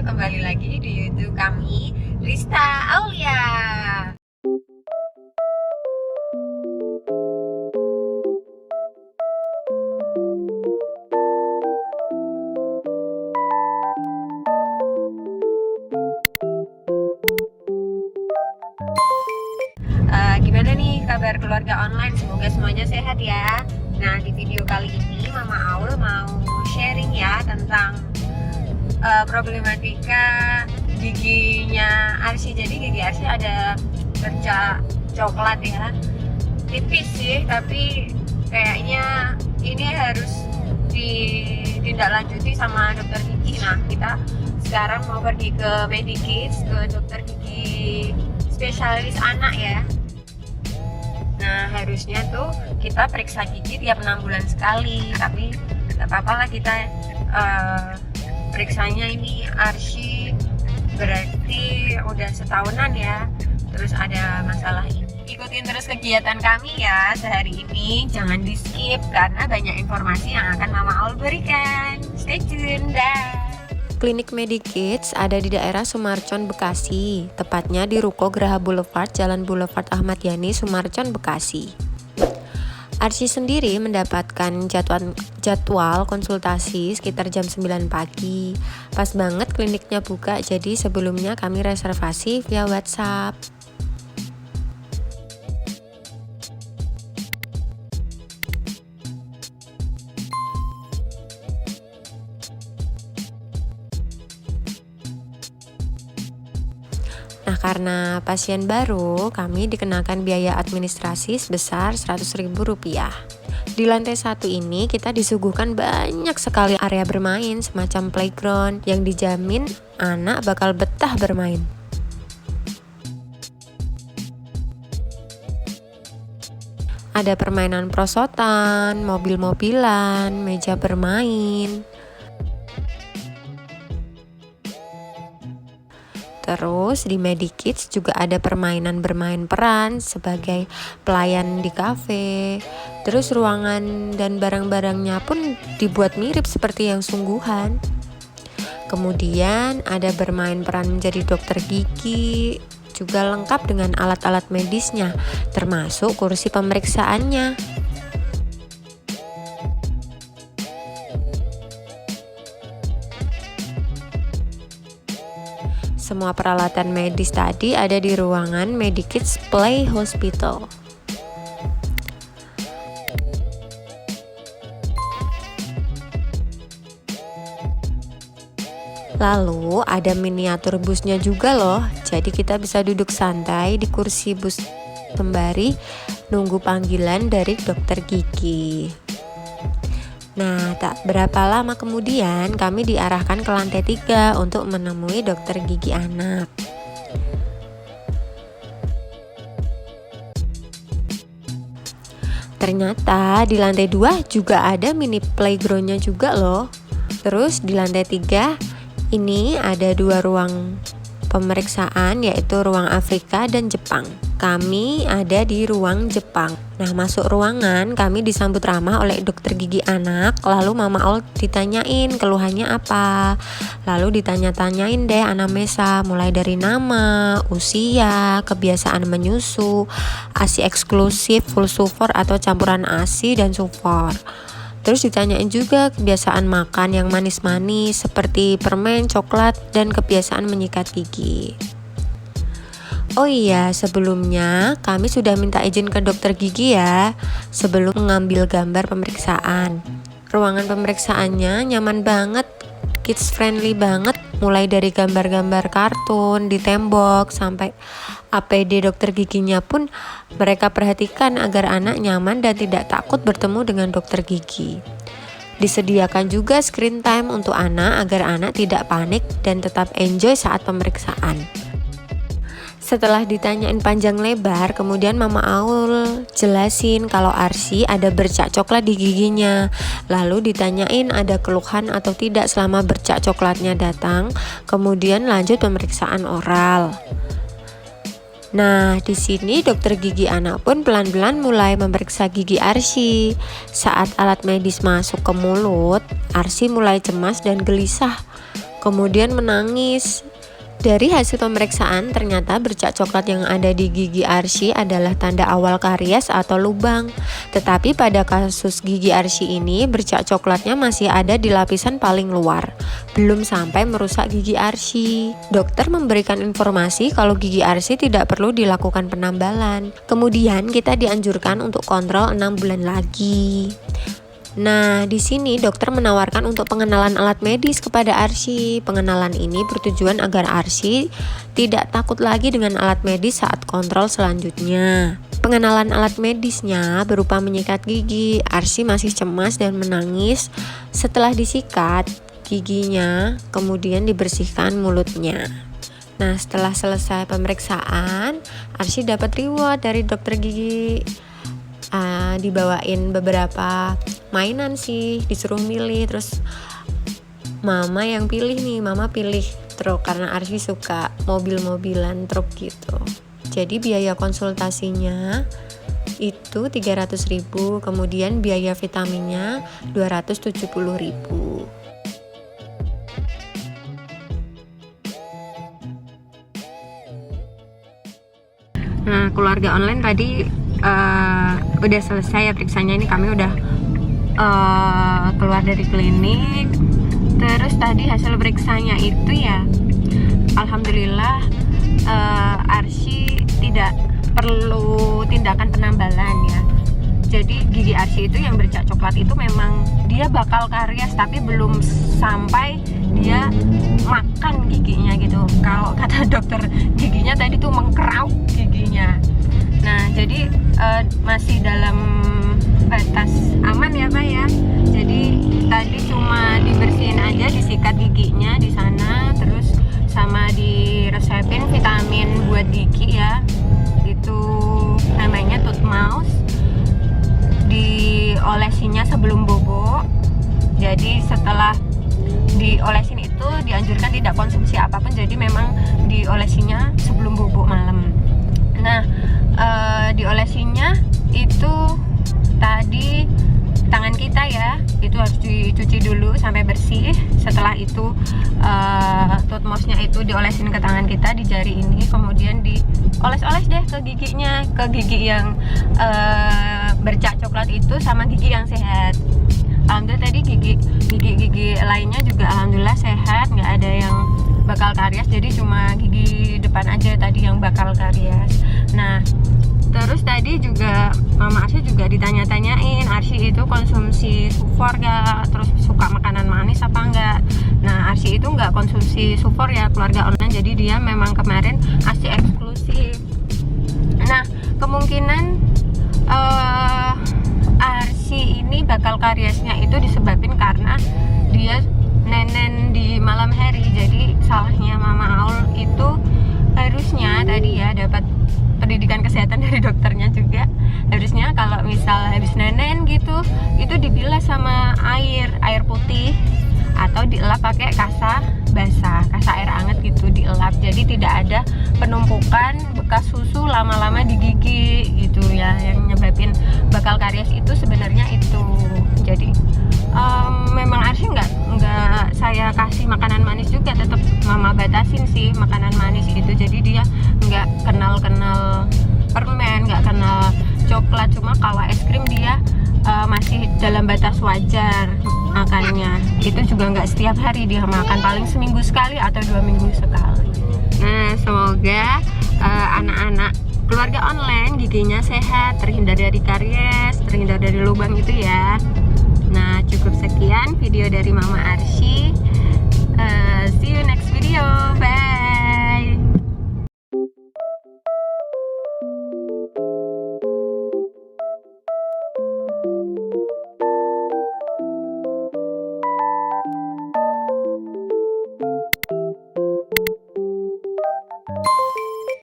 kembali lagi di YouTube kami, Rista Aulia. Gimana nih kabar keluarga online? Semoga semuanya sehat ya. Nah, di video kali ini Mama Aul mau sharing ya tentang problematika giginya Arsy. Jadi gigi Arsy ada bercak coklat ya, tipis sih, tapi kayaknya ini harus ditindaklanjuti sama dokter gigi. Nah, kita sekarang mau pergi ke Medikits, ke dokter gigi spesialis anak ya. Nah, harusnya tuh kita periksa gigi tiap 6 bulan sekali, tapi gak apa-apa lah kita periksanya ini Arsy berarti udah setahunan ya, terus ada masalah ini. Ikutin terus kegiatan kami ya sehari ini, jangan di skip karena banyak informasi yang akan Mama Aul berikan. Stay tune dah. Klinik Medikits ada di daerah Sumarcon, Bekasi, tepatnya di Ruko Graha Boulevard, Jalan Boulevard Ahmad Yani, Sumarcon, Bekasi. Arsy sendiri mendapatkan jadwal konsultasi sekitar jam 9 pagi. Pas banget kliniknya buka, jadi sebelumnya kami reservasi via WhatsApp. Nah, karena pasien baru, kami dikenakan biaya administrasi sebesar Rp100.000. Di lantai 1 ini kita disuguhkan banyak sekali area bermain semacam playground yang dijamin anak bakal betah bermain. Ada permainan prosotan, mobil-mobilan, meja bermain. Terus di Medikits juga ada permainan bermain peran sebagai pelayan di kafe. Terus ruangan dan barang-barangnya pun dibuat mirip seperti yang sungguhan. Kemudian ada bermain peran menjadi dokter gigi, juga lengkap dengan alat-alat medisnya, termasuk kursi pemeriksaannya. Semua peralatan medis tadi ada di ruangan Medikits Play Hospital. Lalu ada miniatur busnya juga loh, jadi kita bisa duduk santai di kursi bus sembari nunggu panggilan dari dokter gigi. Nah, tak berapa lama kemudian kami diarahkan ke lantai 3 untuk menemui dokter gigi anak. Ternyata di lantai 2 juga ada mini playgroundnya juga loh. Terus di lantai 3 ini ada 2 ruang pemeriksaan, yaitu ruang Afrika dan Jepang. Kami ada di ruang Jepang. Nah, masuk ruangan kami disambut ramah oleh dokter gigi anak. Lalu Mama Aul ditanyain keluhannya apa. Lalu ditanya-tanyain deh anamnesa, mulai dari nama, usia, kebiasaan menyusu, ASI eksklusif, full sulfur atau campuran ASI dan sulfur. Terus ditanyain juga kebiasaan makan yang manis-manis seperti permen, coklat, dan kebiasaan menyikat gigi. Oh iya, sebelumnya kami sudah minta izin ke dokter gigi ya sebelum mengambil gambar pemeriksaan. Ruangan pemeriksaannya nyaman banget, kids friendly banget, mulai dari gambar-gambar kartun di tembok sampai APD dokter giginya pun mereka perhatikan agar anak nyaman dan tidak takut bertemu dengan dokter gigi. Disediakan juga screen time untuk anak agar anak tidak panik dan tetap enjoy saat pemeriksaan. Setelah ditanyain panjang lebar, kemudian Mama Aul jelasin kalau Arsy ada bercak coklat di giginya. Lalu ditanyain ada keluhan atau tidak selama bercak coklatnya datang. Kemudian lanjut pemeriksaan oral. Nah, di sini dokter gigi anak pun pelan-pelan mulai memeriksa gigi Arsy. Saat alat medis masuk ke mulut, Arsy mulai cemas dan gelisah. kemudian menangis. Dari hasil pemeriksaan, ternyata bercak coklat yang ada di gigi Arsy adalah tanda awal karies atau lubang. Tetapi pada kasus gigi Arsy ini, bercak coklatnya masih ada di lapisan paling luar, belum sampai merusak gigi Arsy. Dokter memberikan informasi kalau gigi Arsy tidak perlu dilakukan penambalan. Kemudian kita dianjurkan untuk kontrol 6 bulan lagi. Nah, di sini dokter menawarkan untuk pengenalan alat medis kepada Arsy. Pengenalan ini bertujuan agar Arsy tidak takut lagi dengan alat medis saat kontrol selanjutnya. Pengenalan alat medisnya berupa menyikat gigi. Arsy masih cemas dan menangis. Setelah disikat giginya, kemudian dibersihkan mulutnya. Nah, setelah selesai pemeriksaan, Arsy dapat reward dari dokter gigi. Dibawain beberapa mainan sih, disuruh milih, terus mama yang pilih nih, mama pilih truk karena Arsy suka mobil-mobilan truk gitu. Jadi biaya konsultasinya itu 300.000, kemudian biaya vitaminnya 270.000. Nah, keluarga online tadi udah selesai ya periksanya. Ini kami udah keluar dari klinik. Terus tadi hasil periksanya itu ya, alhamdulillah Arsy tidak perlu tindakan penambalan ya. Jadi gigi Arsy itu yang bercak coklat itu memang dia bakal karies, tapi belum sampai dia makan giginya gitu. Kalau kata dokter giginya tadi tuh mengkerau giginya. Nah, jadi masih dalam batas aman ya Pak ya. Jadi tadi cuma dibersihin aja, disikat giginya di sana, terus sama diresepin vitamin buat gigi ya. Itu namanya tooth mouse. Diolesinya sebelum bobo. Jadi setelah diolesin itu dianjurkan tidak konsumsi apapun. Jadi memang diolesinya sebelum bobo malam. Nah, diolesinya itu tadi tangan kita ya, itu harus dicuci dulu sampai bersih. Setelah itu tooth mouse-nya itu diolesin ke tangan kita di jari ini, kemudian dioles-oles deh ke giginya, ke gigi yang bercak coklat itu sama gigi yang sehat. Alhamdulillah tadi gigi lainnya juga alhamdulillah sehat, nggak ada yang bakal karies. Jadi cuma gigi depan aja tadi yang bakal karies. Nah, terus tadi juga Mama Arsy juga ditanya-tanyain Arsy itu konsumsi sufor gak, terus suka makanan manis apa enggak. Nah, Arsy itu nggak konsumsi sufor ya keluarga online, jadi dia memang kemarin ASI eksklusif. Nah, kemungkinan Arsy ini bakal kariesnya itu disebabkan karena dia nenen di malam hari. Jadi salahnya Mama Aul itu harusnya tadi ya dapat pendidikan kesehatan dari dokternya juga. Harusnya kalau misal habis nenen gitu, itu dibilas sama air putih atau dielap pakai kasa basah, kasa air hangat gitu dielap. Jadi tidak ada penumpukan bekas susu lama-lama di gigi gitu ya, yang nyebabin bakal karies itu sebenarnya itu. Jadi memang Arsy nggak saya kasih makanan manis juga, tetap Mama batasin sih makanan manis itu. Jadi dia nggak kenal permen, nggak kenal coklat. Cuma kalau es krim dia masih dalam batas wajar makannya. Itu juga nggak setiap hari dia makan, paling seminggu sekali atau 2 minggu sekali. Nah, semoga anak-anak keluarga online giginya sehat, terhindar dari karies, terhindar dari lubang itu ya. Nah, cukup sekian video dari Mama Arsy. See you next